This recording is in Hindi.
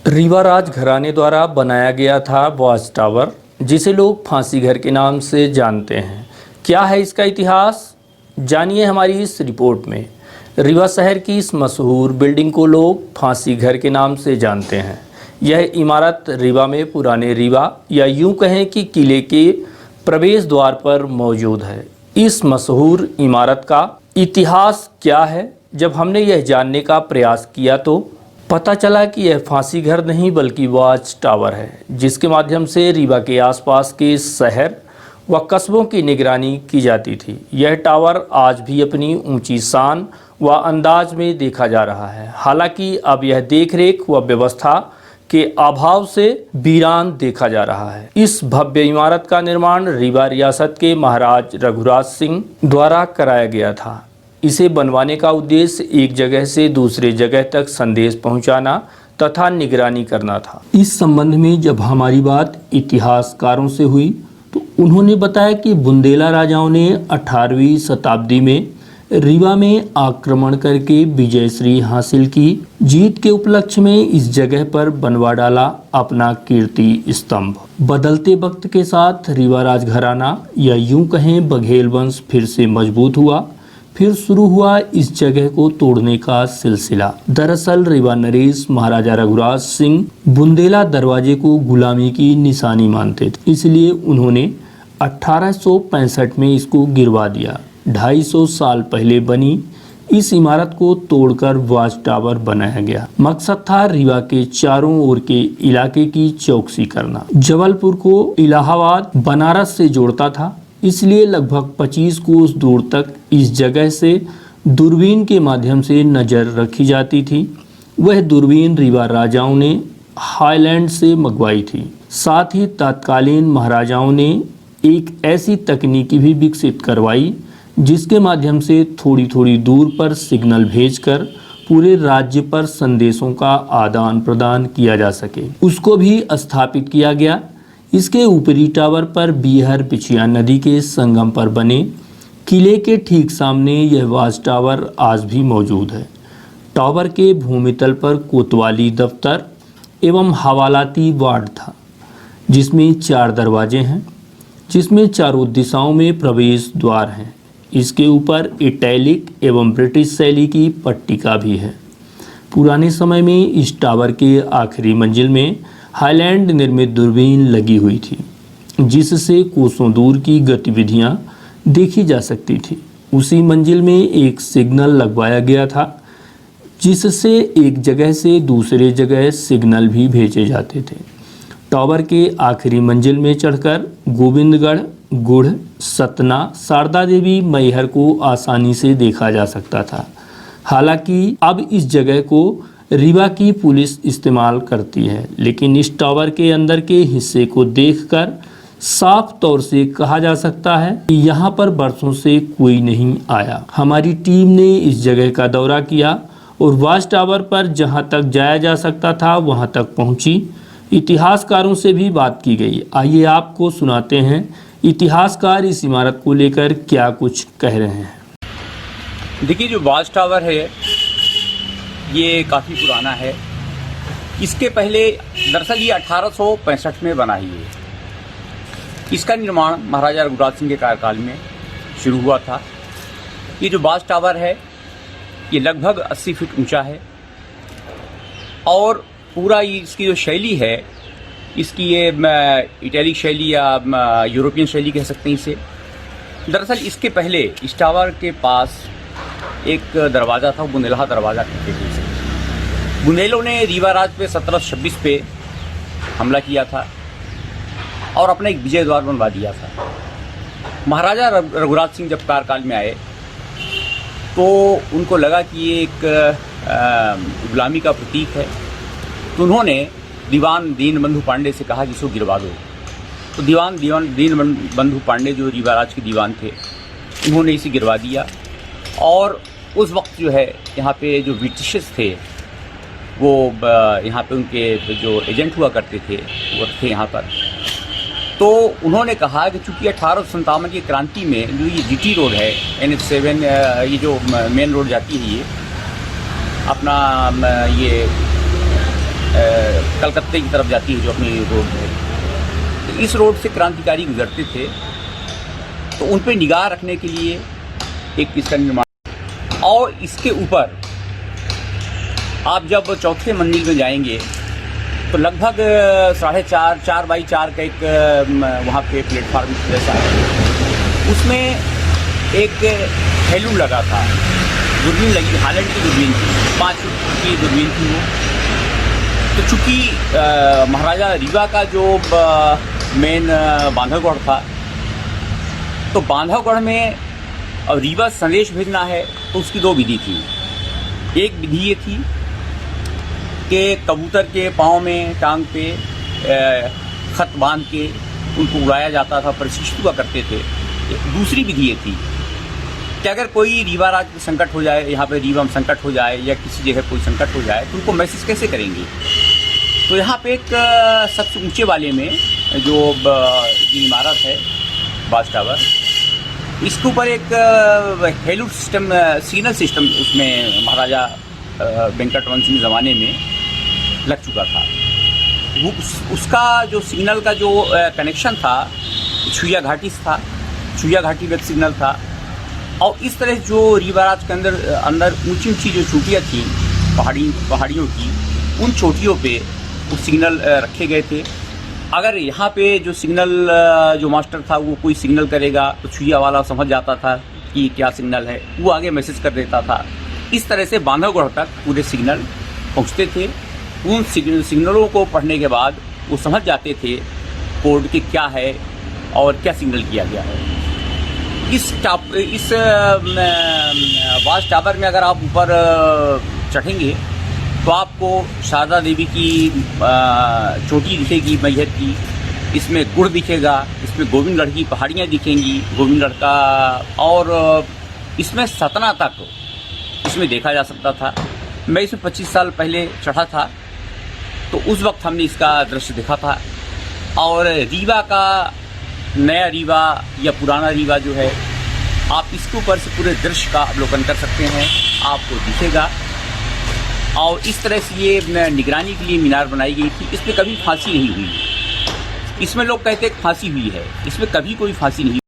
रीवा राज घराने द्वारा बनाया गया था वॉच टावर, जिसे लोग फांसी घर के नाम से जानते हैं। क्या है इसका इतिहास, जानिए हमारी इस रिपोर्ट में। रीवा शहर की इस मशहूर बिल्डिंग को लोग फांसी घर के नाम से जानते हैं। यह इमारत रीवा में पुराने रीवा या यूं कहें कि किले के प्रवेश द्वार पर मौजूद है। इस मशहूर इमारत का इतिहास क्या है, जब हमने यह जानने का प्रयास किया तो पता चला कि यह फांसी घर नहीं बल्कि वॉच टावर है, जिसके माध्यम से रीवा के आसपास के शहर व कस्बों की निगरानी की जाती थी। यह टावर आज भी अपनी ऊंची शान व अंदाज में देखा जा रहा है। हालांकि अब यह देखरेख व व्यवस्था के अभाव से वीरान देखा जा रहा है। इस भव्य इमारत का निर्माण रीवा रियासत के महाराज रघुराज सिंह द्वारा कराया गया था। इसे बनवाने का उद्देश्य एक जगह से दूसरे जगह तक संदेश पहुंचाना तथा निगरानी करना था। इस संबंध में जब हमारी बात इतिहासकारों से हुई तो उन्होंने बताया कि बुंदेला राजाओं ने 18वीं शताब्दी में रीवा में आक्रमण करके विजयश्री हासिल की। जीत के उपलक्ष्य में इस जगह पर बनवा डाला अपना कीर्ति स्तंभ। बदलते वक्त के साथ रीवा राजघराना या यूं कहें बघेल वंश फिर से मजबूत हुआ। फिर शुरू हुआ इस जगह को तोड़ने का सिलसिला। दरअसल रीवा नरेश महाराजा रघुराज सिंह बुंदेला दरवाजे को गुलामी की निशानी मानते थे, इसलिए उन्होंने 1865 में इसको गिरवा दिया। 250 साल पहले बनी इस इमारत को तोड़कर वॉच टावर बनाया गया। मकसद था रीवा के चारों ओर के इलाके की चौकसी करना। जबलपुर को इलाहाबाद बनारस से जोड़ता था, इसलिए लगभग 25 कोस दूर तक इस जगह से दूरबीन के माध्यम से नज़र रखी जाती थी। वह दूरबीन रीवा राजाओं ने हाईलैंड से मंगवाई थी। साथ ही तत्कालीन महाराजाओं ने एक ऐसी तकनीकी भी विकसित करवाई जिसके माध्यम से थोड़ी थोड़ी दूर पर सिग्नल भेजकर पूरे राज्य पर संदेशों का आदान प्रदान किया जा सके, उसको भी स्थापित किया गया। इसके ऊपरी टावर पर बीहर पिछिया नदी के संगम पर बने किले के ठीक सामने यह वॉच टावर आज भी मौजूद है। टावर के भूमितल पर कोतवाली दफ्तर एवं हवालाती वार्ड था, जिसमें 4 दरवाजे हैं, जिसमें चारों दिशाओं में प्रवेश द्वार हैं। इसके ऊपर इटैलिक एवं ब्रिटिश शैली की पट्टिका भी है। पुराने समय में इस टावर के आखिरी मंजिल में हाईलैंड निर्मित दूरबीन लगी हुई थी, जिससे कोसों दूर की गतिविधियां देखी जा सकती थी। उसी मंजिल में एक सिग्नल लगवाया गया था, जिससे एक जगह से दूसरे जगह सिग्नल भी भेजे जाते थे। टावर के आखिरी मंजिल में चढ़कर गोविंदगढ़, गुढ़, सतना, शारदा देवी, मैहर को आसानी से देखा जा सकता था। हालांकि अब इस जगह को रीवा की पुलिस इस्तेमाल करती है, लेकिन इस टावर के अंदर के हिस्से को देखकर साफ तौर से कहा जा सकता है कि यहाँ पर बरसों से कोई नहीं आया। हमारी टीम ने इस जगह का दौरा किया और वॉच टावर पर जहाँ तक जाया जा सकता था वहाँ तक पहुँची। इतिहासकारों से भी बात की गई। आइए आपको सुनाते हैं इतिहासकार इस इमारत को लेकर क्या कुछ कह रहे हैं। देखिए, जो वॉच टावर है ये काफ़ी पुराना है। इसके पहले दरअसल ये 1865 में बना ही है। इसका निर्माण महाराजा रघुराज सिंह के कार्यकाल में शुरू हुआ था। ये जो वॉच टावर है ये लगभग 80 फीट ऊंचा है और पूरा इसकी जो शैली है, इसकी ये इटैलिक शैली या यूरोपियन शैली कह सकते हैं इसे। दरअसल इसके पहले इस टावर के पास एक दरवाज़ा था, बुंदेला दरवाज़ा कहते थे इसे। बुंदेलों ने रीवा राज पे 1726 पे हमला किया था और अपना एक विजय द्वार बनवा दिया था। महाराजा रघुराज सिंह जब कार्यकाल में आए तो उनको लगा कि ये एक गुलामी का प्रतीक है, तो उन्होंने दीवान दीनबंधु पांडे से कहा कि इसको गिरवा दो। तो दीनबंधु पांडे जो रीवा राज के दीवान थे, उन्होंने इसे गिरवा दिया। और उस वक्त जो है यहाँ पे जो ब्रिटिशर्स थे वो यहाँ पे उनके जो एजेंट हुआ करते थे वो थे यहाँ पर। तो उन्होंने कहा कि चूँकि 1857 की क्रांति में जो ये जीटी रोड है, NH7, ये जो मेन रोड जाती है, ये अपना ये कलकत्ते की तरफ जाती है, जो अपनी रोड है। तो इस रोड से क्रांतिकारी गुजरते थे, तो उन पे निगाह रखने के लिए एक इसका निर्माण। और इसके ऊपर आप जब चौथे मंजिल में जाएंगे तो लगभग 4.5 बाई 4 का एक वहाँ पे प्लेटफार्म जैसा है, उसमें एक हेलून लगा था, दूरबीन लगी, हालैंड की दूरबीन थी, 5 फुट की दूरबीन थी वो। तो चूँकि महाराजा रीवा का जो मेन बांधवगढ़ था, तो बांधवगढ़ में अब रीवा संदेश भेजना है तो उसकी 2 विधि थी। एक विधि ये थी कि कबूतर के पाँव में टांग पे खत बांध के उनको उड़ाया जाता था, प्रशिक्षित हुआ करते थे। दूसरी विधि ये थी कि अगर कोई रीवा राज में संकट हो जाए, यहाँ पे रीवा में संकट हो जाए या किसी जगह कोई संकट हो जाए, तो उनको मैसेज कैसे करेंगे। तो यहाँ पे एक सबसे ऊंचे वाले में जो इमारत है वाच टावर, इसके ऊपर एक हेलूट सिस्टम, सिग्नल सिस्टम उसमें महाराजा वेंकट वंश के ज़माने में लग चुका था। वो उसका जो सिग्नल का जो कनेक्शन था छुया घाटी से था, छुया घाटी में सिग्नल था। और इस तरह जो रीवा राज के अंदर ऊंची ऊंची जो चोटियाँ थी पहाड़ियों की, उन चोटियों पे वो सिग्नल रखे गए थे। अगर यहाँ पे जो सिग्नल जो मास्टर था वो कोई सिग्नल करेगा तो छुया वाला समझ जाता था कि क्या सिग्नल है, वो आगे मैसेज कर देता था। इस तरह से बांधवगढ़ तक पूरे सिग्नल पहुँचते थे। उन सिग्नलों को पढ़ने के बाद वो समझ जाते थे कोड के क्या है और क्या सिग्नल किया गया है। इस वाच टावर में अगर आप ऊपर चढ़ेंगे तो आपको शारदा देवी की चोटी दिखेगी मैहर की, इसमें गुड़ दिखेगा, इसमें गोविंदगढ़ की पहाड़ियाँ दिखेंगी, गोविंदगढ़ का, और इसमें सतना तक इसमें देखा जा सकता था। मैं इसमें 25 साल पहले चढ़ा था, तो उस वक्त हमने इसका दृश्य देखा था। और रीवा का नया रीवा या पुराना रीवा जो है, आप इसके ऊपर से पूरे दृश्य का अवलोकन कर सकते हैं, आपको दिखेगा। और इस तरह से ये निगरानी के लिए मीनार बनाई गई थी। इसमें कभी फांसी नहीं हुई। इसमें लोग कहते हैं फांसी हुई है, इसमें कभी कोई फांसी नहीं।